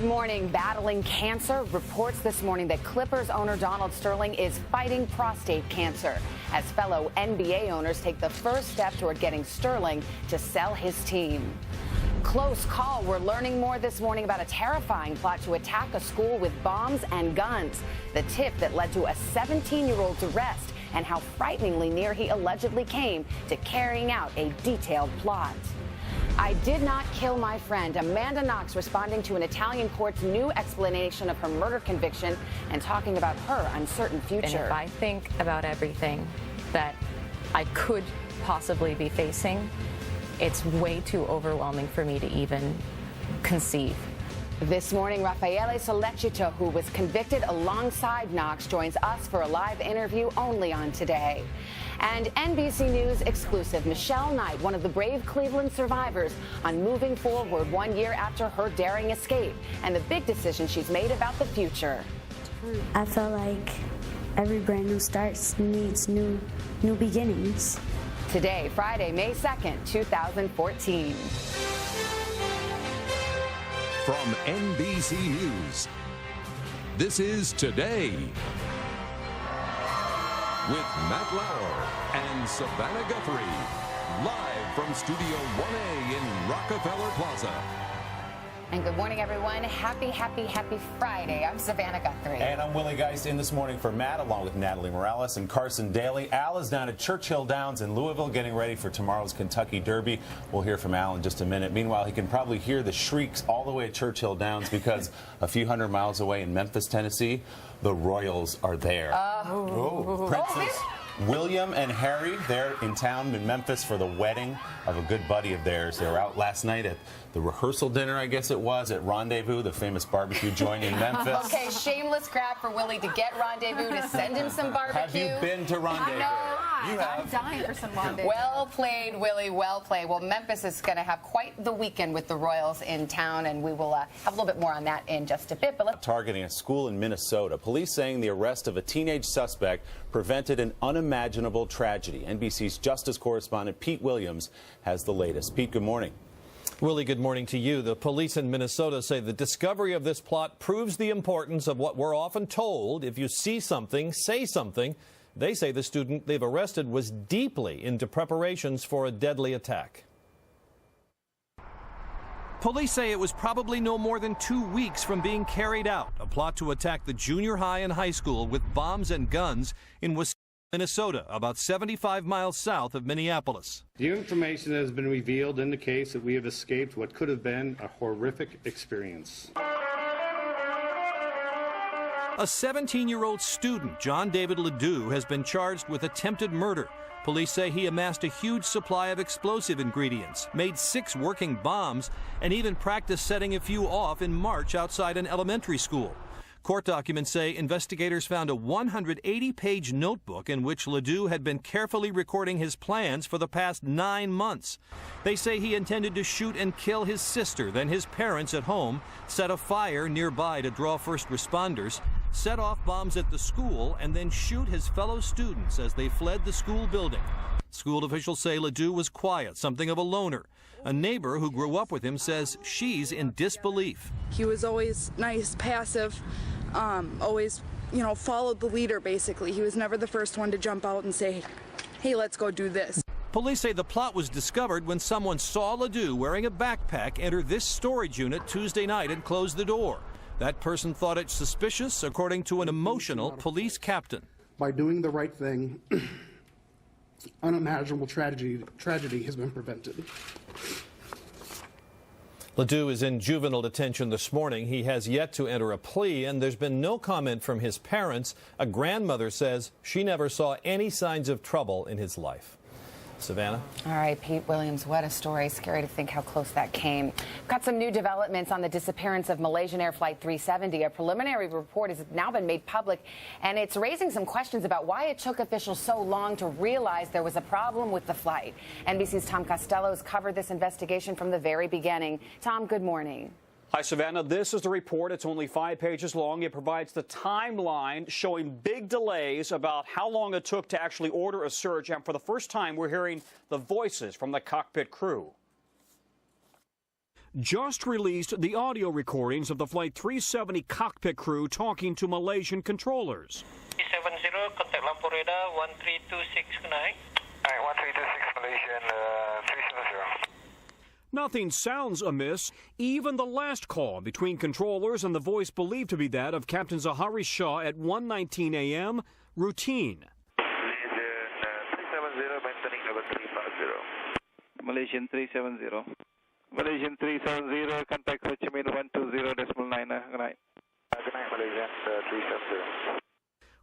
morning. Battling cancer. Reports this morning that Clippers owner Donald Sterling is fighting prostate cancer as fellow NBA owners take the first step toward getting Sterling to sell his team. Close call. We're learning more this morning about a terrifying plot to attack a school with bombs and guns. The tip that led to a 17-year-old's arrest and how frighteningly near he allegedly came to carrying out a detailed plot. I did not kill my friend. Amanda Knox responding to an Italian court's new explanation of her murder conviction and talking about her uncertain future. And if I think about everything that I could possibly be facing, it's way too overwhelming for me to even conceive. This morning, Raffaele Sollecito, who was convicted alongside Knox, joins us for a live interview only on Today. And NBC News exclusive, Michelle Knight, one of the brave Cleveland survivors, on moving forward 1 year after her daring escape and the big decision she's made about the future. I feel like every brand new start needs new beginnings. Today, Friday, May 2nd, 2014. From NBC News, this is Today with Matt Lauer and Savannah Guthrie, live from Studio 1A in Rockefeller Plaza. And good morning, everyone. Happy Friday. I'm Savannah Guthrie. And I'm Willie Geist in this morning for Matt, along with Natalie Morales and Carson Daly. Al is down at Churchill Downs in Louisville getting ready for tomorrow's Kentucky Derby. We'll hear from Al in just a minute. Meanwhile, he can probably hear the shrieks all the way at Churchill Downs because a few hundred miles away in Memphis, Tennessee, the Royals are there. Princess William and Harry, they're in town in Memphis for the wedding of a good buddy of theirs. They were out last night at the rehearsal dinner, I guess it was, at Rendezvous, the famous barbecue joint in Memphis. Okay, shameless grab for Willie to get Rendezvous, to send him some barbecue. Have you been to Rendezvous? No, I'm dying for some Rendezvous. Well played, Willie, well played. Well, Memphis is going to have quite the weekend with the Royals in town, and we will have a little bit more on that in just a bit. But targeting a school in Minnesota. Police saying the arrest of a teenage suspect prevented an unimaginable tragedy. NBC's justice correspondent Pete Williams has the latest. Pete, good morning. Willie, good morning to you. The police in Minnesota say the discovery of this plot proves the importance of what we're often told. If you see something, say something. They say the student they've arrested was deeply into preparations for a deadly attack. Police say it was probably no more than 2 weeks from being carried out, a plot to attack the junior high and high school with bombs and guns in Minnesota, about 75 miles south of Minneapolis. The information that has been revealed indicates that we have escaped what could have been a horrific experience. A 17-year-old student, John David Ledoux, has been charged with attempted murder. Police say he amassed a huge supply of explosive ingredients, made 6 working bombs, and even practiced setting a few off in March outside an elementary school. Court documents say investigators found a 180-page notebook in which Ledoux had been carefully recording his plans for the past 9 months. They say he intended to shoot and kill his sister, then his parents at home, set a fire nearby to draw first responders, set off bombs at the school, and then shoot his fellow students as they fled the school building. School officials say Ledoux was quiet, something of a loner. A neighbor who grew up with him says she's in disbelief. He was always nice, passive, always, followed the leader, basically. He was never the first one to jump out and say, hey, let's go do this. Police say the plot was discovered when someone saw Ledoux wearing a backpack enter this storage unit Tuesday night and close the door. That person thought it suspicious, according to an emotional police captain. By doing the right thing, unimaginable tragedy has been prevented. Ledoux is in juvenile detention this morning. He has yet to enter a plea, and there's been no comment from his parents. A grandmother says she never saw any signs of trouble in his life. Savannah? All right, Pete Williams, what a story. Scary to think how close that came. Got some new developments on the disappearance of Malaysian Air Flight 370. A preliminary report has now been made public, and it's raising some questions about why it took officials so long to realize there was a problem with the flight. NBC's Tom Costello has covered this investigation from the very beginning. Tom, good morning. Hi, Savannah. This is the report. It's only 5 pages long. It provides the timeline showing big delays about how long it took to actually order a search. And for the first time, we're hearing the voices from the cockpit crew. just released the audio recordings of the Flight 370 cockpit crew talking to Malaysian controllers. 370, contact lampu radar 1326 Kenai. Alright, 1326 Malaysian 370. Nothing sounds amiss. Even the last call between controllers and the voice believed to be that of Captain Zahari Shah at 1:19 a.m. routine. Malaysian 370. Malaysian 370, contact Ho Chi Minh 120.9. Good night. Good night, Malaysian 370.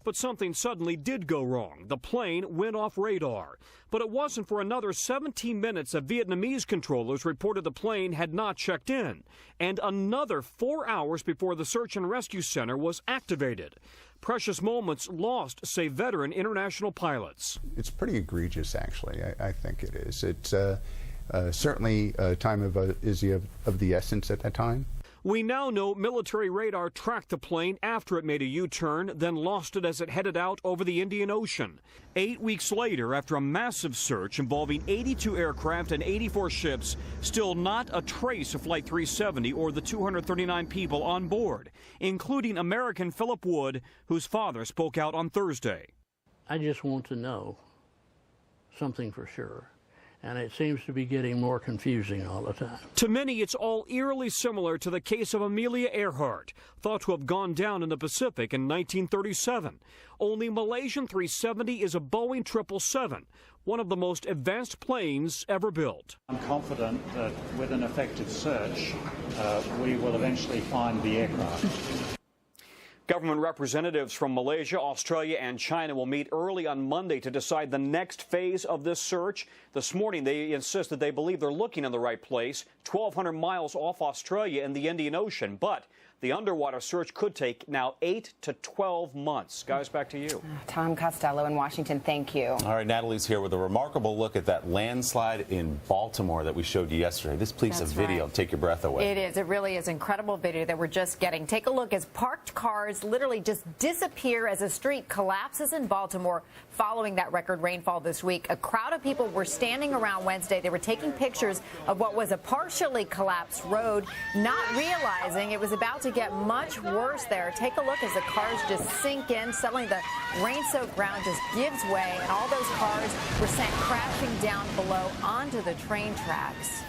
But something suddenly did go wrong. The plane went off radar. But it wasn't for another 17 minutes that Vietnamese controllers reported the plane had not checked in, and another 4 hours before the search and rescue center was activated. Precious moments lost, say veteran international pilots. It's pretty egregious, actually. I think it is. It's certainly time is of the essence at that time. We now know military radar tracked the plane after it made a U-turn, then lost it as it headed out over the Indian Ocean. 8 weeks later, after a massive search involving 82 aircraft and 84 ships, still not a trace of Flight 370 or the 239 people on board, including American Philip Wood, whose father spoke out on Thursday. I just want to know something for sure. And it seems to be getting more confusing all the time. To many, it's all eerily similar to the case of Amelia Earhart, thought to have gone down in the Pacific in 1937. Only Malaysian 370 is a Boeing 777, one of the most advanced planes ever built. I'm confident that with an effective search, we will eventually find the aircraft. Government representatives from Malaysia, Australia, and China will meet early on Monday to decide the next phase of this search. This morning, they insist that they believe they're looking in the right place, 1,200 miles off Australia in the Indian Ocean. But the underwater search could take now 8 to 12 months. Guys, back to you. Tom Costello in Washington, thank you. All right, Natalie's here with a remarkable look at that landslide in Baltimore that we showed you yesterday. This piece of video will take your breath away. It is. It really is incredible video that we're just getting. Take a look as parked cars literally just disappear as a street collapses in Baltimore following that record rainfall this week. A crowd of people were standing around Wednesday. They were taking pictures of what was a partially collapsed road, not realizing it was about to get much worse there. Take a look as the cars just sink in. Suddenly the rain-soaked ground just gives way, and all those cars were sent crashing down below onto the train tracks.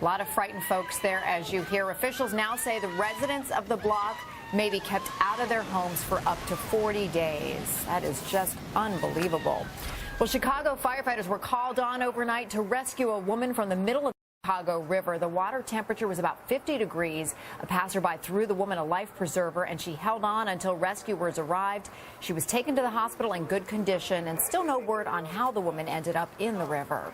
A lot of frightened folks there, as you hear. Officials now say the residents of the block may be kept out of their homes for up to 40 days. That is just unbelievable. Well, Chicago firefighters were called on overnight to rescue a woman from the middle of the Chicago River. The water temperature was about 50 degrees. A passerby threw the woman a life preserver, and she held on until rescuers arrived. She was taken to the hospital in good condition, and still no word on how the woman ended up in the river.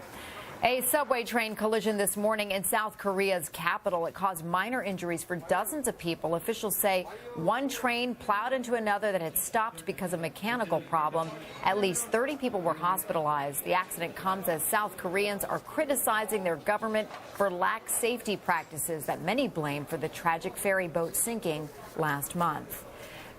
A subway train collision this morning in South Korea's capital. It caused minor injuries for dozens of people. Officials say one train plowed into another that had stopped because of a mechanical problem. At least 30 people were hospitalized. The accident comes as South Koreans are criticizing their government for lax safety practices that many blame for the tragic ferry boat sinking last month.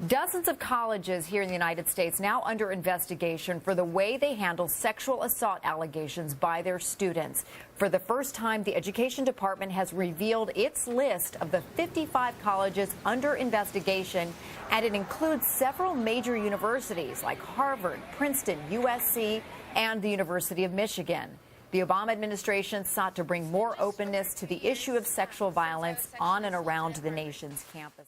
Dozens of colleges here in the United States now under investigation for the way they handle sexual assault allegations by their students. For the first time, the Education Department has revealed its list of the 55 colleges under investigation, and it includes several major universities like Harvard, Princeton, USC, and the University of Michigan. The Obama administration sought to bring more openness to the issue of sexual violence on and around the nation's campus.